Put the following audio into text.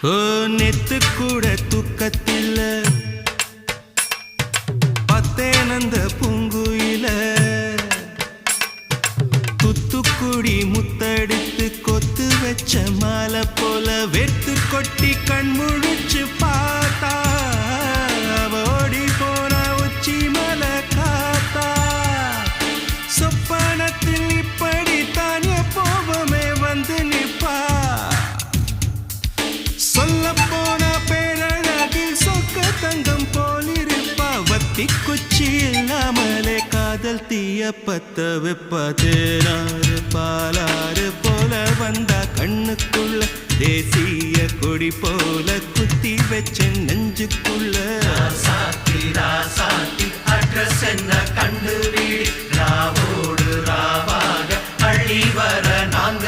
ஓ நெத்து கூட தூக்கத்தில்ல பத்தேனந்த பூங்குயில துத்துக்குடி முத்தடித்து கொத்து வச்ச மாலை போல வெத்து கொட்டி கண் முழிச்சு பார்த்தா ஓடி போன உச்சி மலை காத்தா சொப்பனத்தில் இப்படி தானே போவமே வந்து நிப்பா சொல்ல போன பேரழகில் சொக்க தங்கம் போலிருப்பா வத்தி குச்சி இல்லாமலே காதல் தீய பத்த வெப்ப தேனாறு பாலாறு போல வந்தா கண்ணுக்குள்ள தேசிய கொடி போல குத்தி வச்ச நெஞ்சுக்குள்ள ராசாத்தி அட்ரஸ் என்ன கண்டு ராவோடு ராவாக அள்ளி வர நாங்க